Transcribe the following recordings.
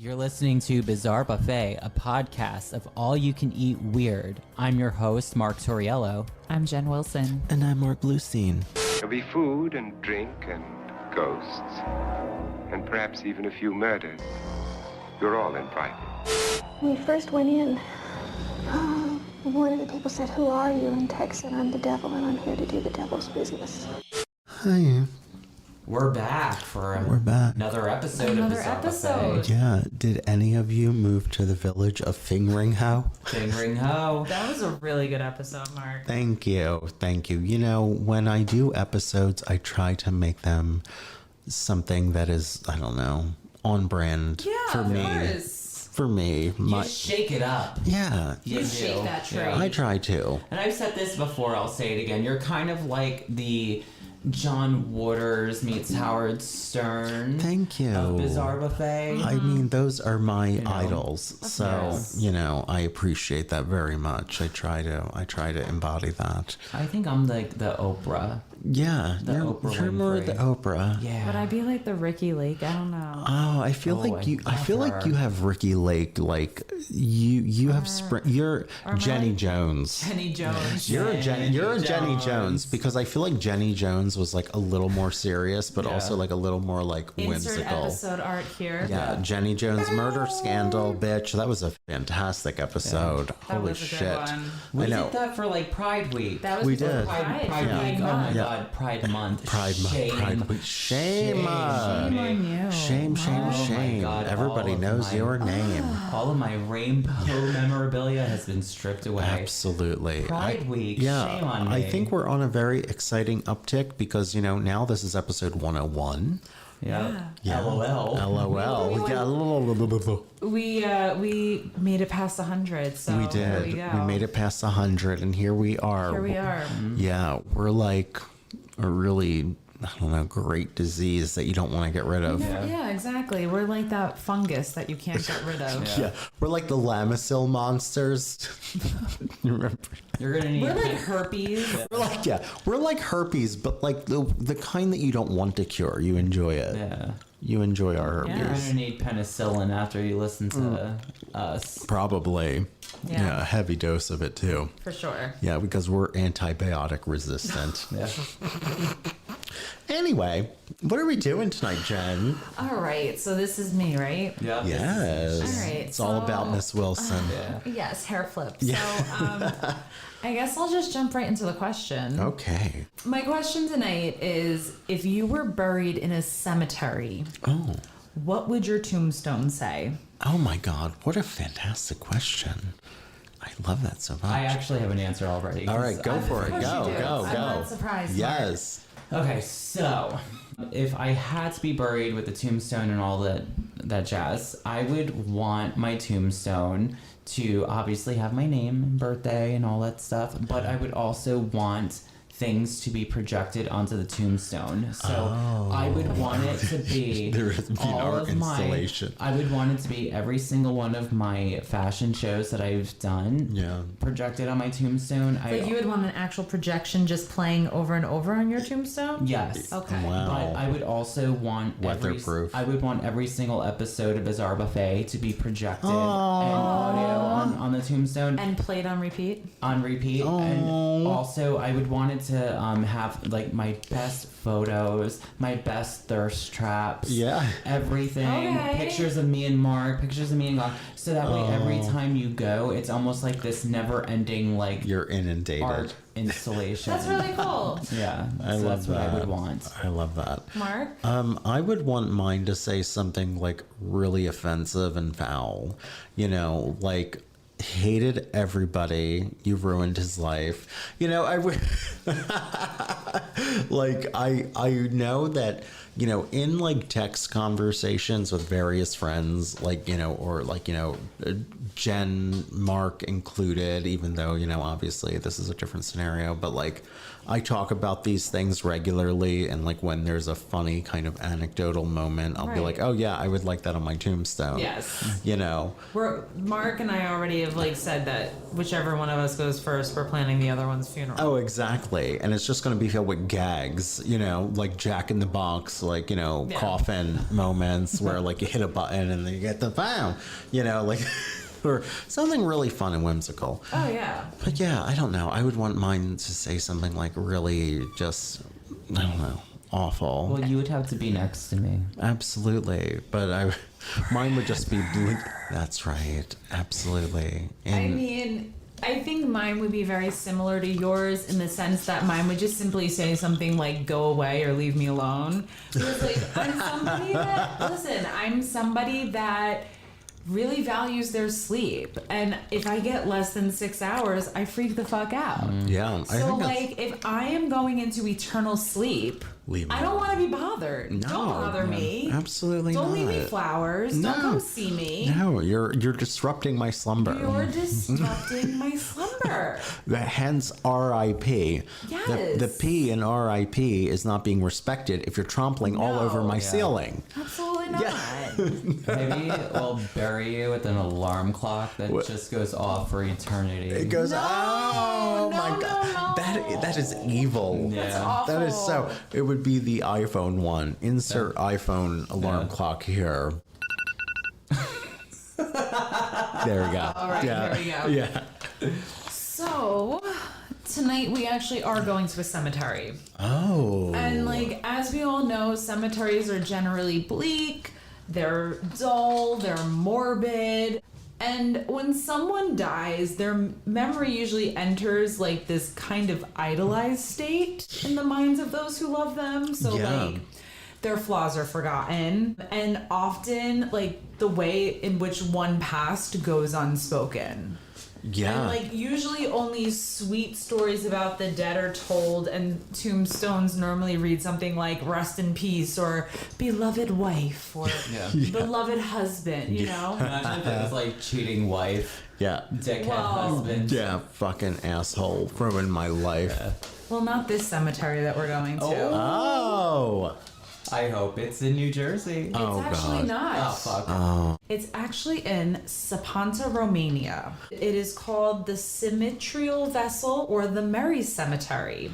You're listening to Bizarre Buffet, a podcast of all-you-can-eat weird. I'm your host, Mark Torriello. I'm Jen Wilson. And I'm Mark Bluestein. There'll be food and drink and ghosts, and perhaps even a few murders. You're all invited. When we first went in, one of the people said, "Who are you?" And Tex said, "I'm the devil, and I'm here to do the devil's business." Hi. We're back for another episode of Bizarre Buffet. Yeah. Did any of you move to the village of Fingringhow? Fingringhow. That was a really good episode, Mark. Thank you. Thank you. You know, when I do episodes, I try to make them something that is, I don't know, on brand for me. Course. For me. You shake it up. Yeah. You shake that tray. I try to. And I've said this before, I'll say it again. You're kind of like the John Waters meets Howard Stern. Thank you. Of Bizarre Buffet. I mean, those are my idols. Of So, course. you know, I appreciate that very much. I try to embody that. I think I'm like the Oprah. Yeah. The Oprah you're more Winfrey. the Oprah. Yeah. Would I be like the Ricky Lake? I don't know. Oh, I feel Oh, like you. I love feel her. like you have Ricky Lake. Like you have You're Jenny Jones. Jenny Jones. You're a Jenny. You're a Jenny Jones. Jones because I feel like Jenny Jones was like a little more serious, but Yeah. also like a little more like Insert whimsical. episode art here. Yeah, Jenny Jones murder scandal, bitch. That was a fantastic episode. That Holy was a good shit! one. Was I know. it that for like Pride Week? That was We before did. Pride. Pride Week. Oh my Yeah. God, Pride Month. Pride Month. Shame. Pride Week. Shame. Shame on you. Shame. Shame. Oh my Shame. God, Everybody all of knows my- your name. All of my rainbow memorabilia has been stripped away. Absolutely. Pride Week. Yeah, Shame on me. I think we're on a very exciting uptick because, you know, now this is episode 101. Yeah. Yeah. LOL. LOL. We made it past 100. So We there did. we go. We made it past 100, and here we are. Here we are. Yeah, we're like a really, I don't know, great disease that you don't want to get rid of. Yeah, exactly. We're like that fungus that you can't get rid of. Yeah, we're like the Lamisil monsters. You remember? You're gonna need. We're like herpes. We're like herpes, but like the kind that you don't want to cure. You enjoy it. Yeah. You enjoy our You're herpes. gonna need penicillin after you listen to us. Probably. Yeah. Yeah, a heavy dose of it too. For sure. Yeah, because we're antibiotic resistant. Yeah. Anyway, what are we doing tonight, Jen? All right. So this is me, right? Yeah. Yes. All right, It's all so- about Miss Wilson. Yeah. Yes, hair flip. So I guess I'll just jump right into the question. Okay. My question tonight is, if you were buried in a cemetery, Oh. what would your tombstone say? Oh my God. What a fantastic question. I love that so much. I actually have an answer already. All right, go for it. course Go, you do. go, I'm go. not surprised, Yes. Okay, so if I had to be buried with a tombstone and all that jazz, I would want my tombstone to obviously have my name and birthday and all that stuff, but I would also want things to be projected onto the tombstone. So I would want it to be There would be an all art of installation. I would want it to be every single one of my fashion shows that I've done. Yeah. Projected on my tombstone. Like you would want an actual projection just playing over and over on your tombstone? Yes. Okay. Wow. But I would also want Weatherproof. I would want every single episode of Bizarre Buffet to be projected and audio on the tombstone And played on repeat? on repeat. And also, I would want it to have like my best photos, my best thirst traps. Yeah. Everything. Okay. Pictures of me and Mark. Pictures of me and God. So that way, every time you go, it's almost like this never-ending like You're inundated. art installation. That's really cool. Yeah. I so love that's what I that. would want. I love that. Mark? I would want mine to say something like really offensive and foul. You know, like hated everybody. You ruined his life. You know, I would like I know that, you know, in like text conversations with various friends, like, you know, or like, you know, Jen, Mark included, even though, you know, obviously this is a different scenario, but like I talk about these things regularly, and like when there's a funny kind of anecdotal moment, I'll be like, oh yeah, I would like that on my tombstone. Yes. You know. Mark and I already have like said that whichever one of us goes first, we're planning the other one's funeral. Oh, exactly. And it's just going to be filled with gags, you know, like Jack in the Box, like, you know, coffin moments where like you hit a button and then you get the bam, you know, like or something really fun and whimsical. Oh yeah. But yeah, I don't know. I would want mine to say something like really just, I don't know, awful. Well, you would have to be next to me. Absolutely. But mine would just be bleak. That's right. Absolutely. And I mean, I think mine would be very similar to yours in the sense that mine would just simply say something like "go away" or "leave me alone." Because like I'm somebody that really values their sleep, and if I get less than 6 hours, I freak the fuck out. yeah, I So think that's, like, if I am going into eternal sleep, Leave me I don't alone. want to be bothered. No, Don't bother me. absolutely Don't not. leave me flowers. No. Don't come see me. No, you're disrupting my slumber. You're disrupting my slumber. Hence R.I.P. Yes. The P in R.I.P. is not being respected if you're trampling all over my ceiling. Absolutely not. Maybe we'll bury you with an alarm clock that just goes off for eternity. It goes, oh no, my no, God. no. That is evil. That's Yeah. awful. That is so. It would be the iPhone one. Insert iPhone alarm clock here. There we go. All right, there we go. Yeah. So, tonight we actually are going to a cemetery. Oh. And like, as we all know, cemeteries are generally bleak, they're dull, they're morbid. And when someone dies, their memory usually enters like this kind of idolized state in the minds of those who love them. So like, their flaws are forgotten, and often like the way in which one passed goes unspoken. Yeah. And like usually only sweet stories about the dead are told, and tombstones normally read something like "rest in peace" or "beloved wife" or "beloved husband." You know. Imagine if it was like cheating wife, Yeah. dickhead Well, husband. Yeah, fucking asshole. Ruined my life. Well, not this cemetery that we're going to. Oh. I hope it's in New Jersey. It's Oh, actually God. not. Oh, fuck. It's actually in Sapanta, Romania. It is called the Symmetrial Vessel or the Mary Cemetery.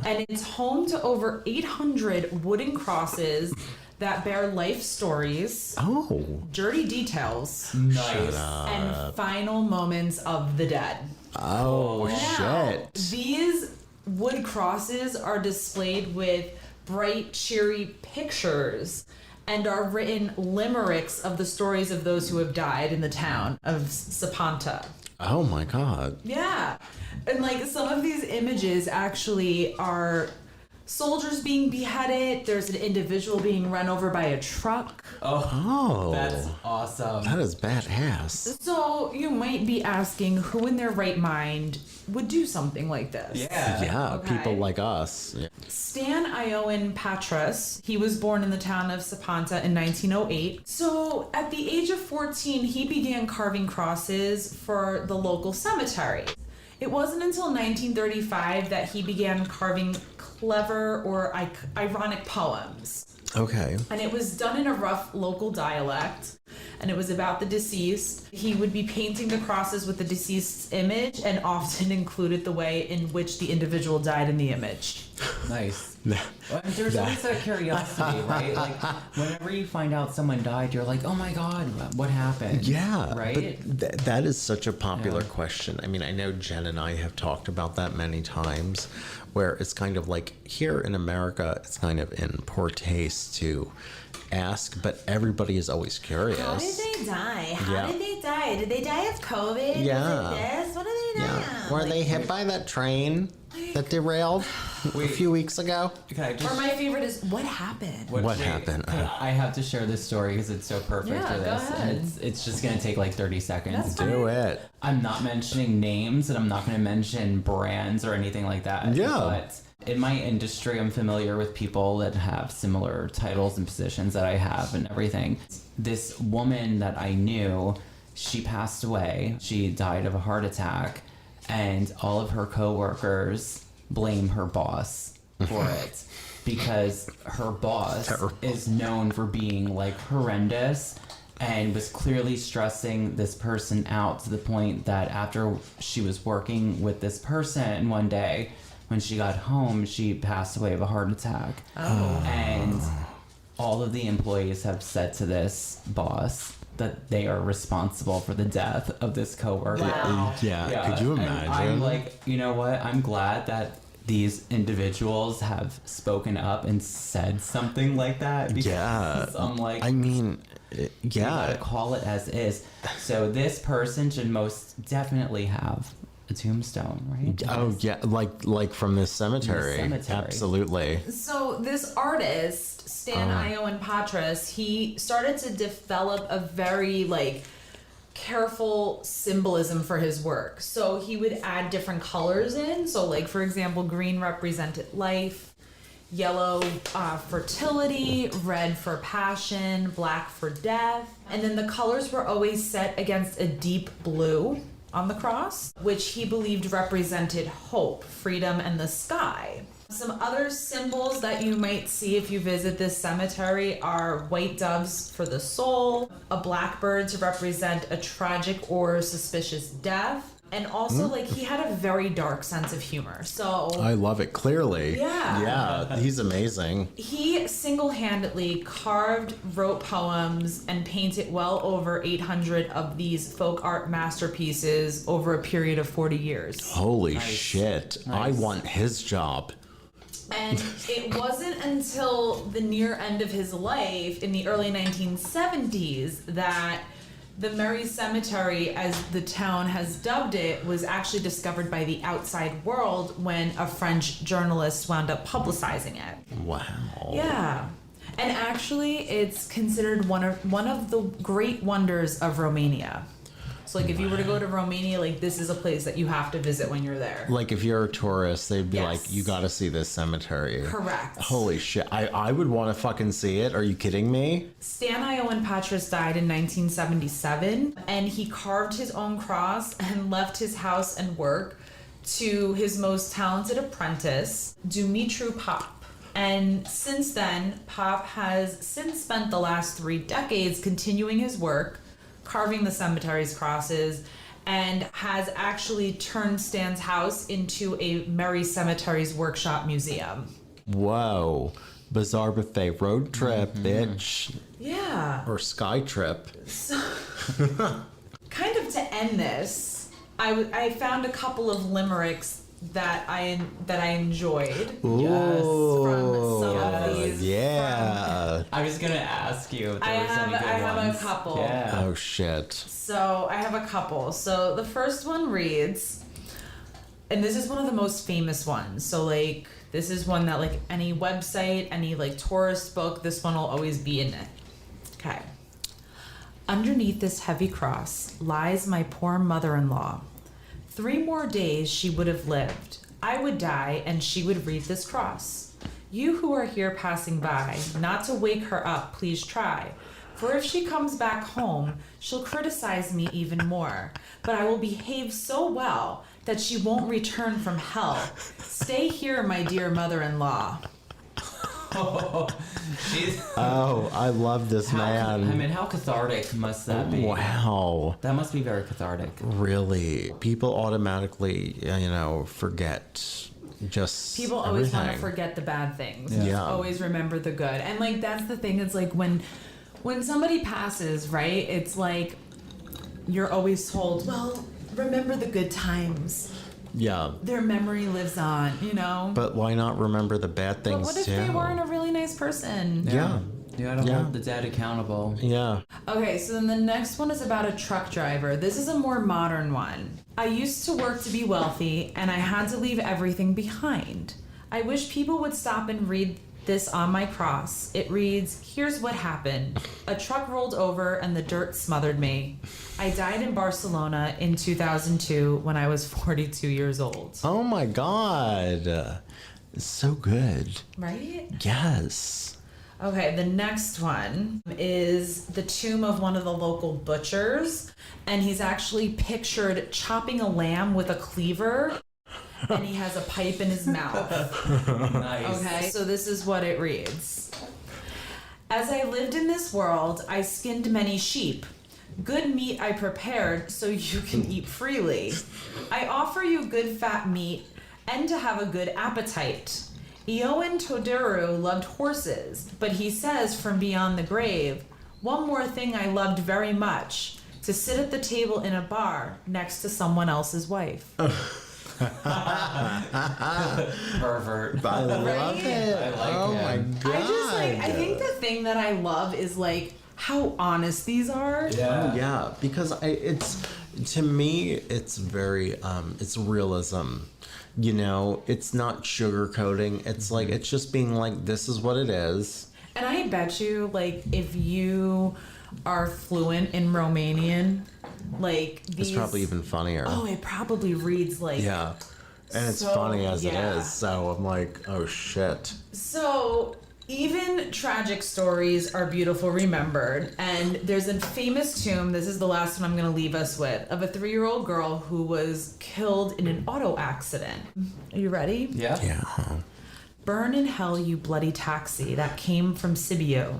And it's home to over 800 wooden crosses that bear life stories, Oh. dirty details, Nice. and final moments of the dead. Oh, Now, shit. these wood crosses are displayed with bright, cheery pictures and are written limericks of the stories of those who have died in the town of Sapanta. Oh, my God. Yeah. And like some of these images actually are soldiers being beheaded. There's an individual being run over by a truck. Oh. That's awesome. That is badass. So you might be asking who in their right mind would do something like this. Yeah. Yeah, Okay. people like us. Yeah. Stan Ioan Patras, he was born in the town of Sapanta in 1908. So at the age of 14, he began carving crosses for the local cemetery. It wasn't until 1935 that he began carving clever or ironic poems. Okay. And it was done in a rough local dialect, and it was about the deceased. He would be painting the crosses with the deceased's image and often included the way in which the individual died in the image. Nice. Well, there's always that curiosity, right? Like, whenever you find out someone died, you're like, oh my God, what happened? Yeah, Right? But that is such a popular question. I mean, I know Jen and I have talked about that many times, where it's kind of like here in America, it's kind of in poor taste to ask, but everybody is always curious. How did they die? How Yeah. did they die? Did they die of COVID? Yeah. Was it this? What did they die Yeah. of? Were they hit by that train that derailed a few weeks ago? Can I just... Or my favorite is, what happened? What wait, happened? I have to share this story because it's so perfect Yeah, for go this. ahead. And it's just going to take like 30 seconds. That's Do it. I'm not mentioning names and I'm not going to mention brands or anything like that. Yeah. But in my industry, I'm familiar with people that have similar titles and positions that I have and everything. This woman that I knew, she passed away. She died of a heart attack, and all of her coworkers blame her boss for it because her boss is known for being like horrendous and was clearly stressing this person out to the point that after she was working with this person one day, when she got home, she passed away of a heart attack. And all of the employees have said to this boss that they are responsible for the death of this coworker. Wow. Yeah. Could you imagine? And I'm like, you know what? I'm glad that these individuals have spoken up and said something like that. Because I'm like, I mean, you gotta call it as is. So this person should most definitely have a tombstone, right? Oh yeah, like from this cemetery. Absolutely. So this artist, Stan Ioan Patras, he started to develop a very like careful symbolism for his work. So he would add different colors in. So like for example, green represented life, yellow fertility, red for passion, black for death. And then the colors were always set against a deep blue on the cross, which he believed represented hope, freedom, and the sky. Some other symbols that you might see if you visit this cemetery are white doves for the soul, a blackbird to represent a tragic or suspicious death, and also like he had a very dark sense of humor. So I love it, clearly. Yeah. He's amazing. He single-handedly carved, wrote poems, and painted well over 800 of these folk art masterpieces over a period of 40 years. Holy shit. Nice. I want his job. And it wasn't until the near end of his life, in the early 1970s, that the Merry Cemetery, as the town has dubbed it, was actually discovered by the outside world when a French journalist wound up publicizing it. Wow. Yeah. And actually, it's considered one of the great wonders of Romania. So, like, if you were to go to Romania, like, this is a place that you have to visit when you're there. Like, if you're a tourist, they'd be Yes. like, you gotta see this cemetery. Correct. Holy shit. I would want to fucking see it. Are you kidding me? Stan Ioan Patras died in 1977, and he carved his own cross and left his house and work to his most talented apprentice, Dumitru Pop. And since then, Pop has since spent the last 3 decades continuing his work, carving the cemetery's crosses, and has actually turned Stan's house into a Merry Cemetery's workshop museum. Whoa. Bizarre Buffet road trip, bitch. Yeah. Or sky trip. Kind of to end this, I found a couple of limericks that I enjoyed. From some of these. Yeah. I was gonna ask you if I there was any good have ones. a couple. Yeah. Oh shit. So I have a couple. So the first one reads, and this is one of the most famous ones. So like this is one that like any website, any like tourist book, this one will always be in it. Okay. Underneath this heavy cross lies my poor mother-in-law. 3 more days she would have lived. I would die and she would read this cross. You who are here passing by, not to wake her up, please try. For if she comes back home, she'll criticize me even more. But I will behave so well that she won't return from hell. Stay here, my dear mother-in-law. She's, Oh, I love this man. I mean, how cathartic must that be? Wow. That must be very cathartic. Really. People automatically, forget just People always want to everything. forget the bad things. Yeah. Always remember the good. And like that's the thing. It's like when somebody passes, right? It's like you're always told, well, remember the good times. Yeah. Their memory lives on, you know? But why not remember the bad But things what if too? they weren't a really nice person? Yeah. You gotta Yeah. hold the dead accountable. Yeah. Okay, so then the next one is about a truck driver. This is a more modern one. I used to work to be wealthy, and I had to leave everything behind. I wish people would stop and read this on my cross. It reads, here's what happened. A truck rolled over and the dirt smothered me. I died in Barcelona in 2002 when I was 42 years old. Oh my God. It's so good. Right? Yes. Okay, the next one is the tomb of one of the local butchers, and he's actually pictured chopping a lamb with a cleaver and he has a pipe in his mouth. Nice. Okay, so this is what it reads. As I lived in this world, I skinned many sheep. Good meat I prepared so you can eat freely. I offer you good fat meat and to have a good appetite. Eoin Toduru loved horses, but he says from beyond the grave, one more thing I loved very much, to sit at the table in a bar next to someone else's wife. Pervert. I love Right? it. I like oh him. my god. I think the thing that I love is like how honest these are. Yeah. Yeah, because it's to me it's very it's realism. You know, it's not sugarcoating. It's like it's just being like this is what it is. And I bet you, like, if you are fluent in Romanian, like these. It's probably even funnier. Oh, it probably reads like. Yeah. And it's So, funny as yeah. it is. So I'm like, oh shit. So even tragic stories are beautiful remembered. And there's a famous tomb, this is the last one I'm going to leave us with, of a 3-year-old girl who was killed in an auto accident. Are you ready? Yeah. Yeah. Burn in hell, you bloody taxi that came from Sibiu.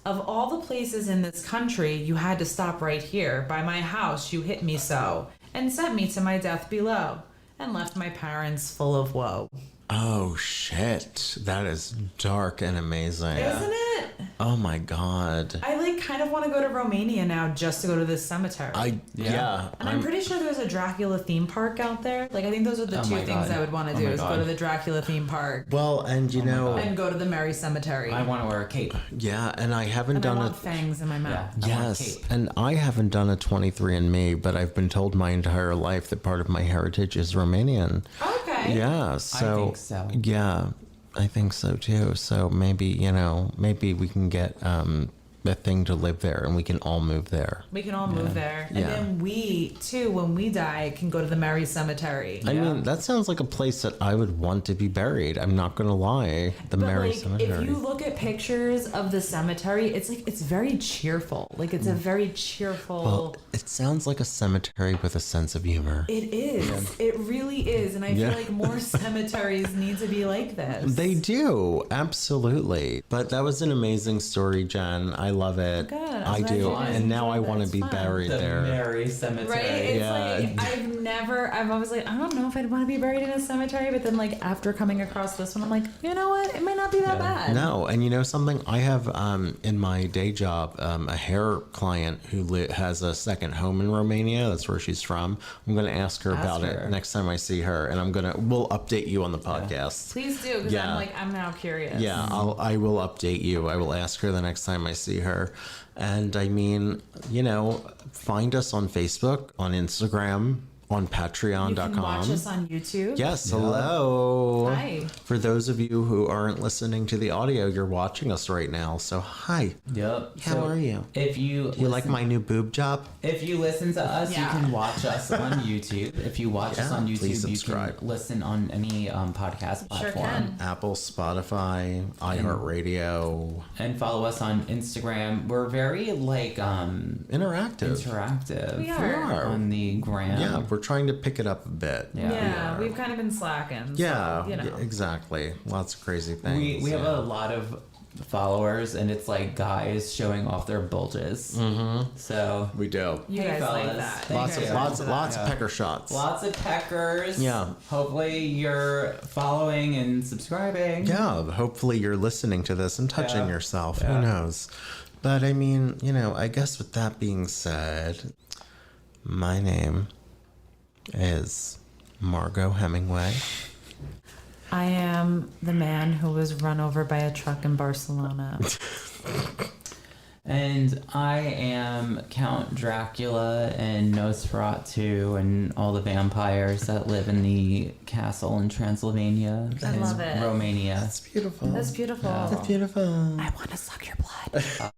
Of all the places in this country, you had to stop right here. By my house, you hit me so, and sent me to my death below, and left my parents full of woe. Oh shit. That is dark and amazing. Isn't it? Oh my god. I like kind of want to go to Romania now just to go to this cemetery. Yeah. and I'm pretty sure there's a Dracula theme park out there. Like I think those are the Oh two my things God. I would want to Oh do my is go God. to the Dracula theme park well, and you Oh my know, God. and go to the Mary Cemetery. I want to wear a cape. yeah, and I haven't and I done want it. fangs in my mouth. Yeah. I want a Yes, cape. and I haven't done a 23andMe, but I've been told my entire life that part of my heritage is Romanian. Okay. Yeah, so think so. Yeah, I think so too. So maybe maybe we can get a thing to live there, and we can all move there. We can all move there. And Yeah. then we, too, when we die, can go to the Mary Cemetery. I Yeah. mean, that sounds like a place that I would want to be buried. I'm not gonna lie. The But Mary like, Cemetery. if you look at pictures of the cemetery, it's like it's very cheerful. Like it's a very cheerful. well, it sounds like a cemetery with a sense of humor. It is. It really is, and I Yeah. feel like more cemeteries need to be like this. They do, absolutely. But that was an amazing story, Jen. I love it. Good. I'm I glad do, you guys and now I enjoyed want that. to be It's fun. buried The there. Mary Cemetery. Right? It's Yeah. like I've always like, I don't know if I'd want to be buried in a cemetery, but then like after coming across this one, I'm like, you know what? It might not be that bad. No, and you know something? I have in my day job a hair client who has a second home in Romania. That's where she's from. I'm going to ask her about her. it next time I see her, and we'll update you on the podcast. Please do, because Yeah. I'm now curious. Yeah, I will update you. I will ask her the next time I see her. And I mean, find us on Facebook, on Instagram, on You patreon.com. can watch us on YouTube. Yes, hello. Hi. For those of you who aren't listening to the audio, you're watching us right now. So, hi. Yep. How are you? If you You like my new boob job? If you listen to us, Yeah. you can watch us on YouTube. If you watch us Yeah, on please YouTube, you subscribe. can listen on any podcast Sure platform. can. Apple, Spotify, iHeartRadio. And follow us on Instagram. We're very Interactive. interactive. We are. On the gram. Yeah, we're trying to pick it up a bit. Yeah. Yeah, we've kind of been slacking. Yeah, so, you know. yeah, exactly. Lots of crazy things. We have yeah. a lot of followers, and it's like guys showing off their bulges. Mm-hmm. So We do. You Hey, guys like fellas. that. Thank Lots you. of lots, into that. lots of Yeah. pecker shots. lots of peckers. Yeah. Hopefully you're following and subscribing. Yeah, hopefully you're listening to this and touching Yeah. yourself. Yeah. Who knows? But I mean, I guess with that being said, my name is Margot Hemingway. I am the man who was run over by a truck in Barcelona. And I am Count Dracula and Nosferatu and all the vampires that live in the castle in Transylvania. I and love it. Romania. That's beautiful. That's beautiful. That's beautiful. I want to suck your blood.